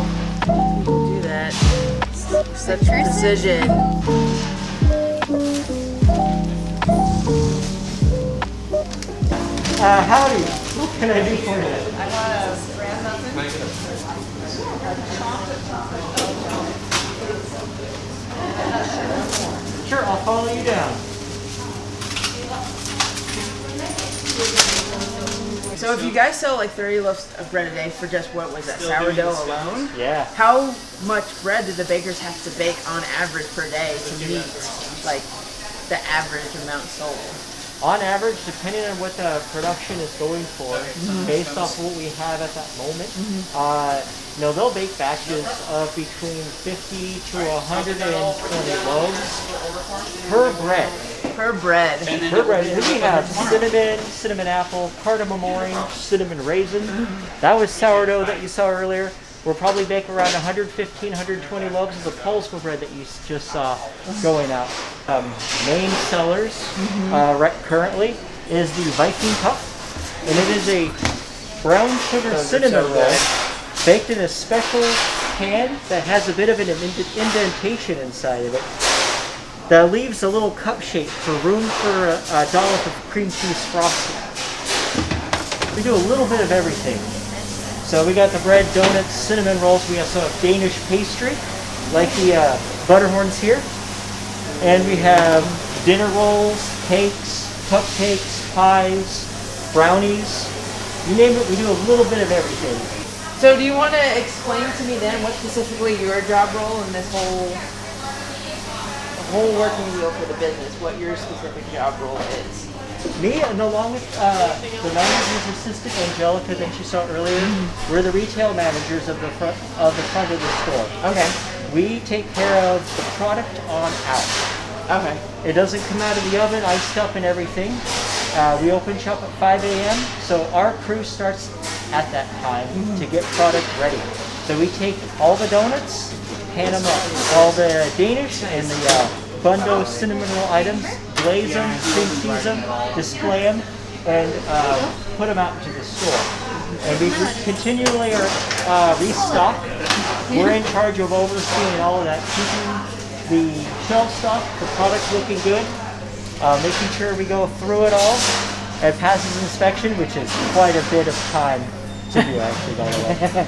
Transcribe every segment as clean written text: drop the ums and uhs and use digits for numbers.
how people do that. Such precision. Howdy. What can I do for you? I got a graham muffin. Sure, I'll follow you down. So if you guys sell like 30 loaves of bread a day for just what was that, sourdough alone? Yeah. How much bread do the bakers have to bake on average per day to meet like the average amount sold? On average, depending on what the production is going for, based off what we have at that moment, they'll bake batches of between 50 to 120 loaves per bread. Per bread. Per bread. And then we have cinnamon apple, cardamom orange, cinnamon raisin. That was sourdough that you saw earlier. We'll probably bake around 115, 120 loaves of the Poulsbo bread that you just saw going out. Main sellers currently is the Viking Cup, and it is a brown sugar cinnamon roll baked in a special pan that has a bit of an indentation inside of it that leaves a little cup shape for room for a dollop of cream cheese frosting. We do a little bit of everything. So we got the bread, donuts, cinnamon rolls. We have some Danish pastry, like the butterhorns here. And we have dinner rolls, cakes, cupcakes, pies, brownies. You name it, we do a little bit of everything. So do you want to explain to me then what specifically your job role in this whole working deal for the business, what your specific job role is? Me, and along with the manager's assistant, Angelica, that you saw earlier, we're the retail managers of the front of the store. Okay. We take care of the product on out. Okay. It doesn't come out of the oven, iced up and everything. We open shop at 5 a.m., so our crew starts at that time to get product ready. So we take all the donuts, pan them up, all the Danish and the Bundo cinnamon roll items, glaze them, cream cheese them, display them, and put them out into the store. And we continually restock. We're in charge of overseeing all of that, keeping the shelf stock, the product looking good, making sure we go through it all. It passes inspection, which is quite a bit of time to do, actually, by the way.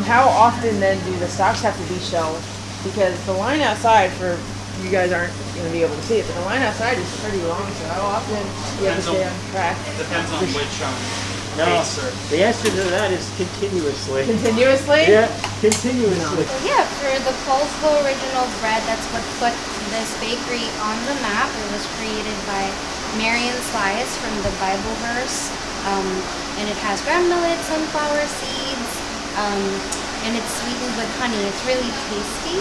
How often then do the stocks have to be shelved? Because the line outside, for you guys aren't going to be able to see it, but the line outside is pretty long, so how often do you have to stay on track? Depends on which case, sir. The answer to that is continuously. Continuously? Yeah, continuously. Yeah, for the Poulsbo original bread, that's what put this bakery on the map. It was created by Marion Sluys from the Bible verse, and it has ground millet, sunflower seeds, and it's sweetened with honey. It's really tasty.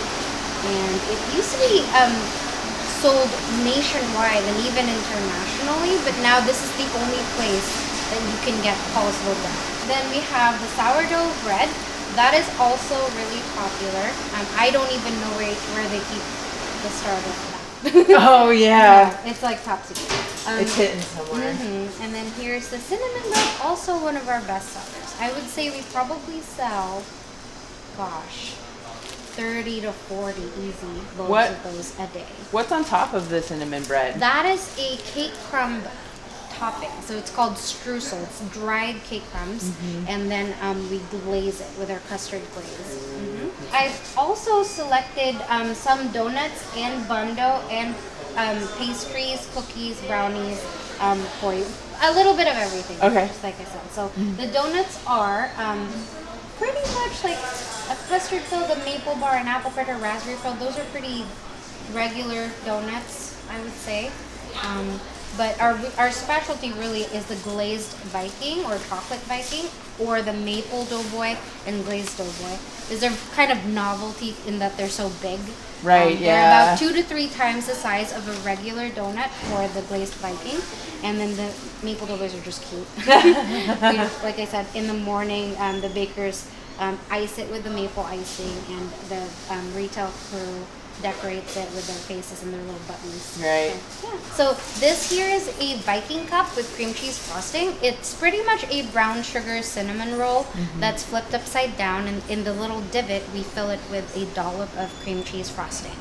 And it used to be sold nationwide and even internationally, but now this is the only place that you can get Poulsbo bread. Then we have the sourdough bread. That is also really popular. I don't even know where they keep the starter for that. Oh yeah. It's like top secret. It's hidden somewhere. And then here's the cinnamon bread, also one of our best sellers. I would say we probably sell, 30 to 40 easy loaves of those a day. What's on top of the cinnamon bread? That is a cake crumb topping. So it's called streusel. It's dried cake crumbs. And then we glaze it with our custard glaze. I've also selected some donuts and bundo and pastries, cookies, brownies for you. A little bit of everything. Okay. Just like I said. So the donuts are pretty much like a custard filled, a maple bar, an apple fritter, raspberry filled. Those are pretty regular donuts, I would say. But our specialty really is the glazed Viking or chocolate Viking, or the maple doughboy and glazed doughboy. These are kind of novelty in that they're so big. Right, They're about 2 to 3 times the size of a regular donut for the glazed Viking. And then the maple doughboys are just cute. Like I said, in the morning, the bakers ice it with the maple icing, and the retail crew decorates it with their faces and their little buttons. Right. So, yeah. So this here is a Viking cup with cream cheese frosting. It's pretty much a brown sugar cinnamon roll that's flipped upside down, and in the little divot we fill it with a dollop of cream cheese frosting.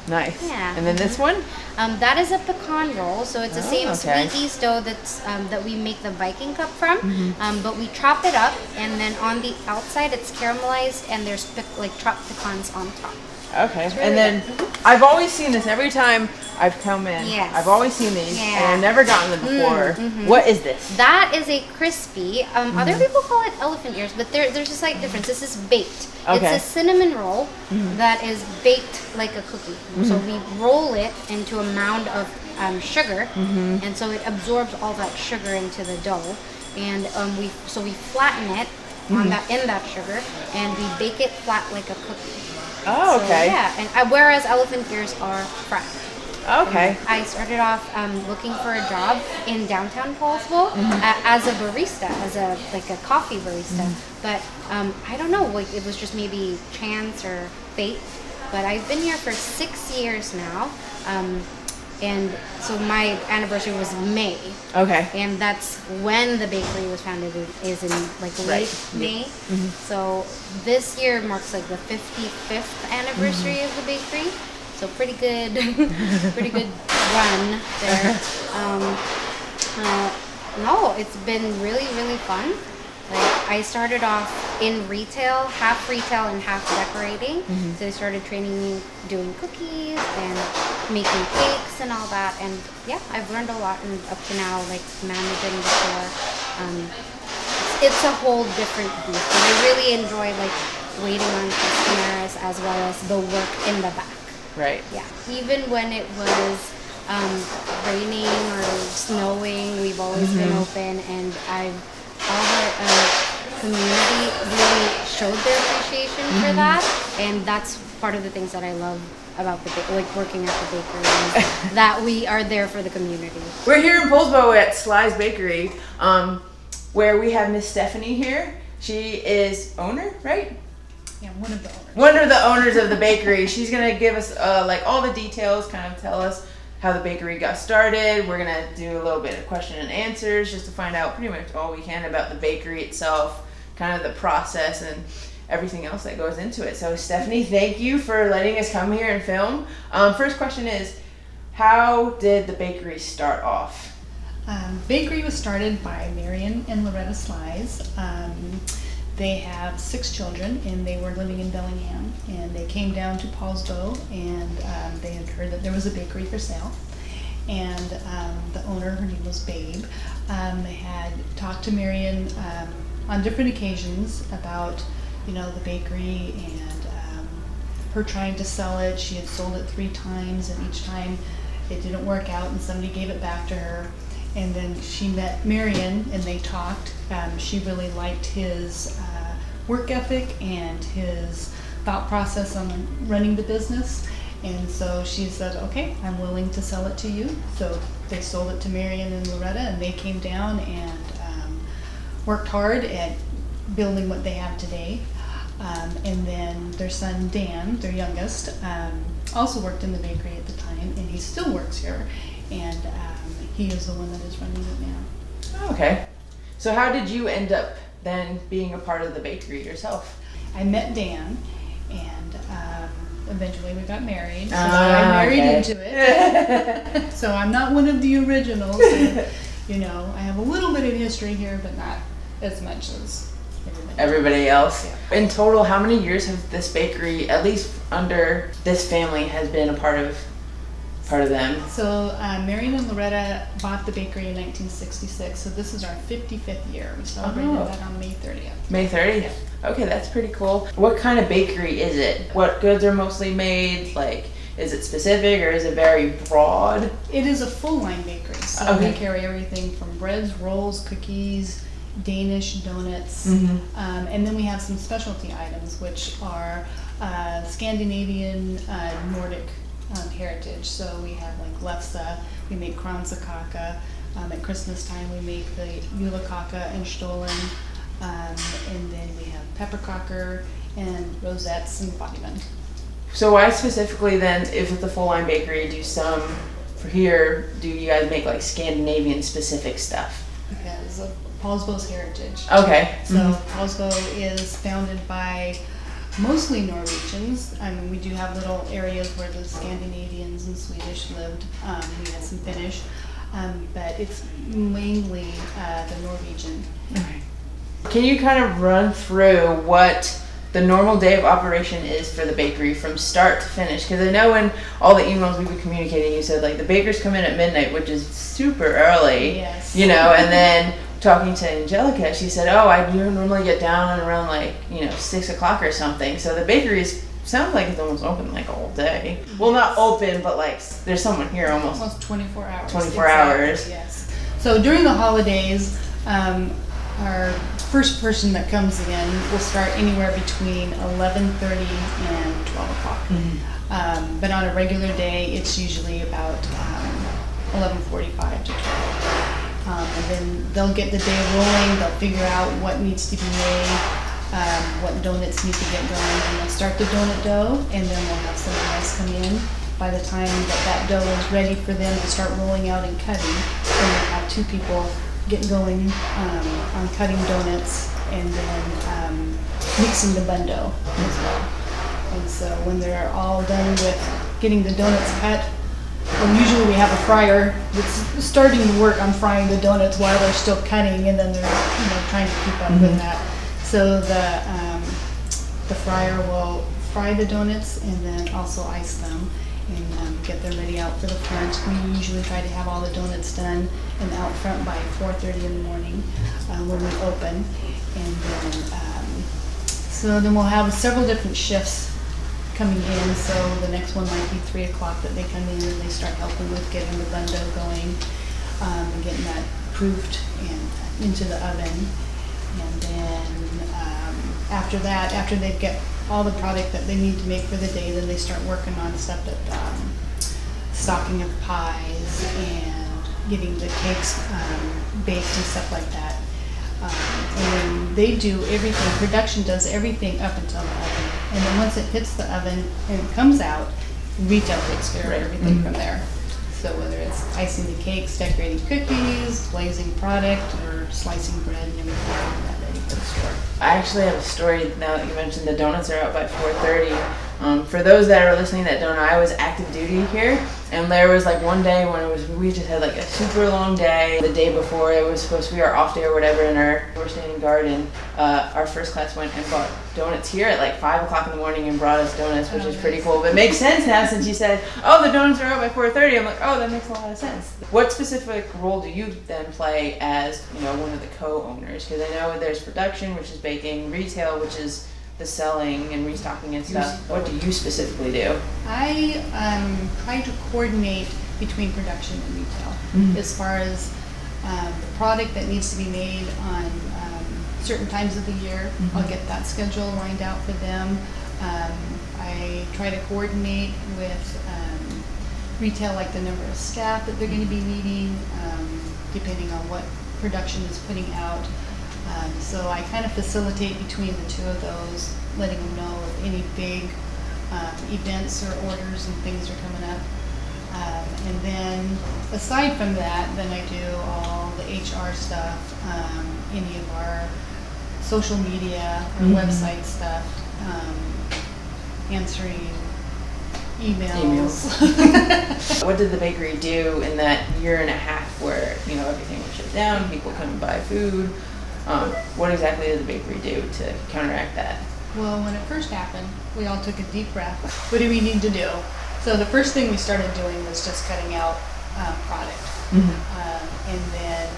Nice. Yeah. And then this one? That is a pecan roll, so it's the same okay. sweet yeast dough that's that we make the Viking cup from, but we chop it up, and then on the outside it's caramelized, and there's like chopped pecans on top. Okay. Really And then I've always seen this every time I've come in. Yes. I've always seen these, Yeah. and I've never gotten them before. What is this? That is a crispy. Other people call it elephant ears, but there's a slight difference. This is baked. Okay. It's a cinnamon roll that is baked like a cookie. So we roll it into a mound of sugar, and so it absorbs all that sugar into the dough. And we flatten it in that sugar, and we bake it flat like a cookie. Oh, okay. So, yeah, and whereas elephant ears are fried. Okay. I started off looking for a job in downtown Poulsbo as a barista, as a coffee barista. But I don't know, like it was just maybe chance or fate. But I've been here for 6 years now, and so my anniversary was May. Okay. And that's when the bakery was founded. Is in like late May. So this year marks like the 55th anniversary of the bakery. So pretty good run there. No, it's been really, really fun. Like I started off in retail, half retail and half decorating. So they started training me doing cookies and making cakes and all that. And yeah, I've learned a lot, and up to now, like managing the store. It's a whole different beast. And I really enjoy like waiting on customers as well as the work in the back. Right. Yeah. Even when it was raining or snowing, we've always been open, and all the community really showed their appreciation for that, and that's part of the things that I love about working at the bakery, is that we are there for the community. We're here in Poulsbo at Sluys Bakery, where we have Miss Stephanie here. She is owner, right? Yeah, one of the owners. One of the owners of the bakery. She's gonna give us like all the details, kind of tell us how the bakery got started. We're gonna do a little bit of question and answers just to find out pretty much all we can about the bakery itself, kind of the process and everything else that goes into it. So Stephanie, thank you for letting us come here and film. First question is, how did the bakery start off? Bakery was started by Marion and Loretta Sluys. They have 6 children, and they were living in Bellingham, and they came down to Poulsbo, and they had heard that there was a bakery for sale, and the owner, her name was Babe, had talked to Marion on different occasions about, the bakery, and her trying to sell it. She had sold it 3 times, and each time it didn't work out, and somebody gave it back to her. And then she met Marion, and they talked. She really liked his work ethic and his thought process on running the business. And so she said, okay, I'm willing to sell it to you. So they sold it to Marion and Loretta, and they came down and worked hard at building what they have today. And then their son, Dan, their youngest, also worked in the bakery at the time, and he still works here. And he is the one that is running it now. Okay. So how did you end up then being a part of the bakery yourself? I met Dan, and eventually we got married. So I married into it. So I'm not one of the originals. And, I have a little bit of history here, but not as much as everybody else. Yeah. In total, how many years have this bakery, at least under this family, has been a part of them? So Marion and Loretta bought the bakery in 1966, so this is our 55th year. We celebrated that on May 30th. May 30th? Okay, that's pretty cool. What kind of bakery is it? What goods are mostly made? Like, is it specific or is it very broad? It is a full line bakery, so we carry everything from breads, rolls, cookies, Danish donuts, and then we have some specialty items, which are Scandinavian, Nordic heritage. So we have like lefse, we make kransekake. At Christmas time we make the julekake and stollen, and then we have pepperkaker and rosettes and bodyman. So why specifically then, if it's a full line bakery, do you guys make like Scandinavian specific stuff? Because of Poulsbo's heritage. Okay. So Poulsbo is founded by mostly Norwegians. I mean, we do have little areas where the Scandinavians and Swedish lived. We had some Finnish, but it's mainly the Norwegian. Okay. Can you kind of run through what the normal day of operation is for the bakery from start to finish? Because I know in all the emails we were communicating, you said like the bakers come in at midnight, which is super early. Yes. You know, and then talking to Angelica, she said, "Oh, I do normally get down around like 6 o'clock or something." So the bakery sounds like it's almost open like all day. Well, not open, but like there's someone here almost 24 hours. 24 hours. Yes. So during the holidays, our first person that comes in will start anywhere between 11:30 and 12 o'clock. But on a regular day, it's usually about 11:45 to 12. And then they'll get the day rolling, they'll figure out what needs to be made, what donuts need to get going, and they'll start the donut dough, and then we'll have somebody else come in. By the time that dough is ready for them to start rolling out and cutting, then we'll have two people get going on cutting donuts and then mixing the bun dough as well. And so when they're all done with getting the donuts cut, well, usually we have a fryer that's starting to work on frying the donuts while they're still cutting, and then they're trying to keep up with that. So the fryer will fry the donuts and then also ice them and get them ready out for the front. We usually try to have all the donuts done and out front by 4:30 in the morning when we open. And then, so then we'll have several different shifts coming in. So the next one might be 3 o'clock that they come in and they start helping with getting the bun dough going and getting that proofed and into the oven. And then after that, after they get all the product that they need to make for the day, then they start working on stuff that stocking of pies and getting the cakes baked and stuff like that. And then they do everything, production does everything up until the oven. And then once it hits the oven and it comes out, retail takes care of everything from there. So whether it's icing the cakes, decorating cookies, glazing product, or slicing bread and everything like that ready for the store. I actually have a story now that you mentioned the donuts are out by 4:30. For those that are listening that don't know, I was active duty here, and there was like one day when we just had like a super long day. The day before it was supposed to be our off day or whatever in our standing garden, our first class went and bought donuts here at like 5 o'clock in the morning and brought us donuts, which is pretty cool. But it makes sense now since you said, oh, the donuts are out by 4:30. I'm like, oh, that makes a lot of sense. What specific role do you then play as one of the co-owners? Because I know there's production, which is baking, retail, which is the selling and restocking and stuff. What do you specifically do? I try to coordinate between production and retail as far as the product that needs to be made on certain times of the year. I'll get that schedule lined out for them. I try to coordinate with retail, like the number of staff that they're going to be needing, depending on what production is putting out. So I kind of facilitate between the two of those, letting them know if any big events or orders and things are coming up. And then aside from that, then I do all the HR stuff, any of our social media or website stuff, answering emails. What did the bakery do in that year and a half where everything was shut down, people couldn't buy food? What exactly did the bakery do to counteract that? Well, when it first happened, we all took a deep breath. What do we need to do? So the first thing we started doing was just cutting out product. And then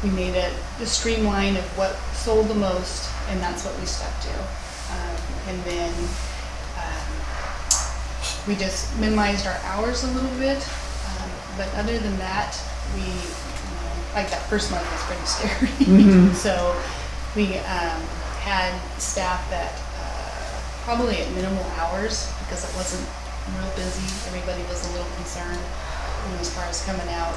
we made a streamline of what sold the most, and that's what we stuck to. And then we just minimized our hours a little bit. But other than that, we like that first month was pretty scary. So we had staff that probably at minimal hours because it wasn't real busy. Everybody was a little concerned as far as coming out.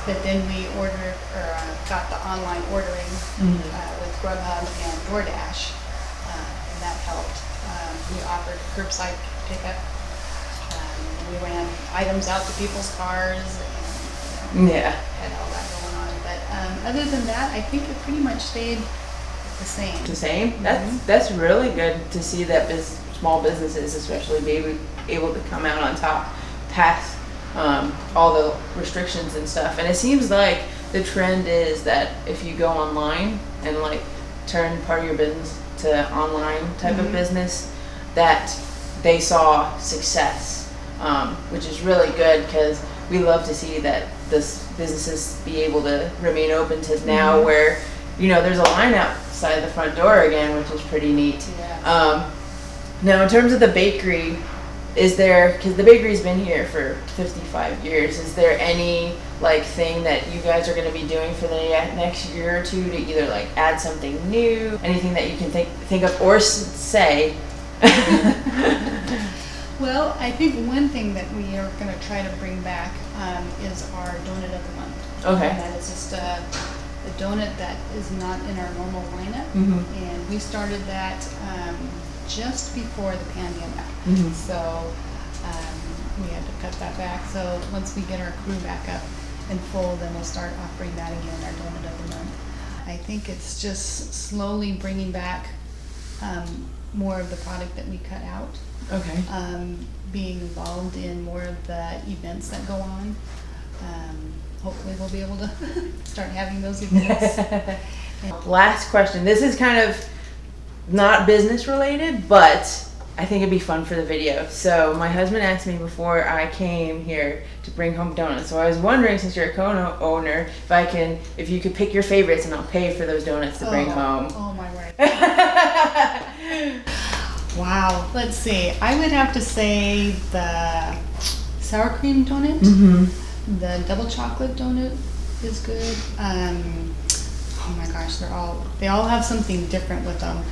But then we ordered or got the online ordering with Grubhub and DoorDash, and that helped. offered curbside pickup. We ran items out to people's cars and Yeah. had all that going on. But other than that, I think it pretty much stayed the same. The same? That's really good to see that small businesses especially be able to come out on top past all the restrictions and stuff. And it seems like the trend is that if you go online and like turn part of your business to online type of business, that they saw success, which is really good because we love to see that this businesses be able to remain open to now where, you know, there's a line outside the front door again, which is pretty neat. Yeah. Now in terms of the bakery, is there, because the bakery's been here for 55 years, is there any like thing that you guys are going to be doing for the next year or two to either like add something new, anything that you can think of or say? Well, I think one thing that we are going to try to bring back is our donut of the month. Okay. And that is just a donut that is not in our normal lineup. And we started that just before the pandemic. So we had to cut that back. So once we get our crew back up in full, then we'll start offering that again, our donut of the month. I think it's just slowly bringing back more of the product that we cut out. Okay. Being involved in more of the events that go on. Hopefully we'll be able to start having those events. Last question. This is kind of not business related, but I think it'd be fun for the video. So my husband asked me before I came here to bring home donuts. So I was wondering, since you're a co-owner, if you could pick your favorites and I'll pay for those donuts to bring home. Oh my word. Wow. Let's see. I would have to say the sour cream donut. The double chocolate donut is good. Oh my gosh, they all have something different with them.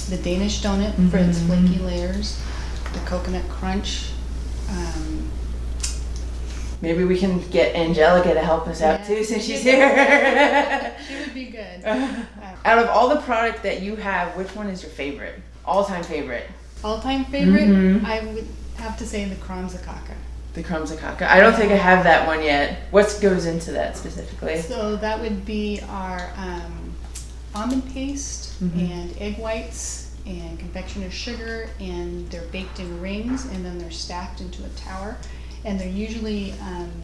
The Danish donut for its flaky layers, the coconut crunch. Maybe we can get Angelica to help us out too, since she's here. She would be good. Out of all the product that you have, which one is your favorite? All-time favorite? All-time favorite? I would have to say the Kranzakaka. The Kranzakaka. I don't think I have that one yet. What goes into that specifically? So that would be our almond paste and egg whites and confectioner's sugar, and they're baked in rings and then they're stacked into a tower. And they're usually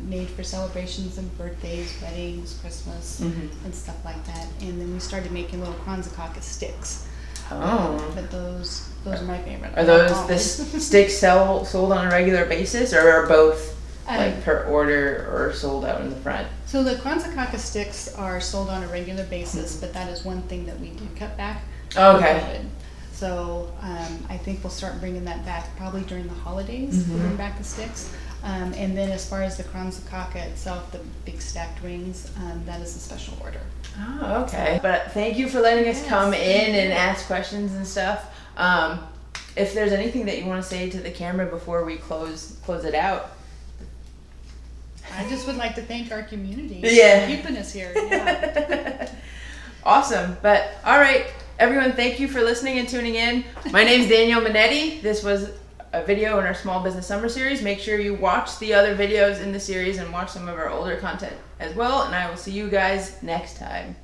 made for celebrations of birthdays, weddings, Christmas, and stuff like that. And then we started making little Kranzakaka sticks. But those are my favorite. Are those the sticks sold on a regular basis, or are both like per order or sold out in the front? So the Kranzakaka sticks are sold on a regular basis, but that is one thing that we did cut back. Okay. So I think we'll start bringing that back probably during the holidays. We'll bring back the sticks. And then as far as the Kranzakaka itself, the big stacked rings, that is a special order. Oh, okay. But thank you for letting us come in and ask questions and stuff. If there's anything that you want to say to the camera before we close it out. I just would like to thank our community for keeping us here. Yeah. Awesome. But all right, everyone, thank you for listening and tuning in. My name's Danielle Minetti. This was a video in our Small Business Summer Series. Make sure you watch the other videos in the series and watch some of our older content as well. And I will see you guys next time.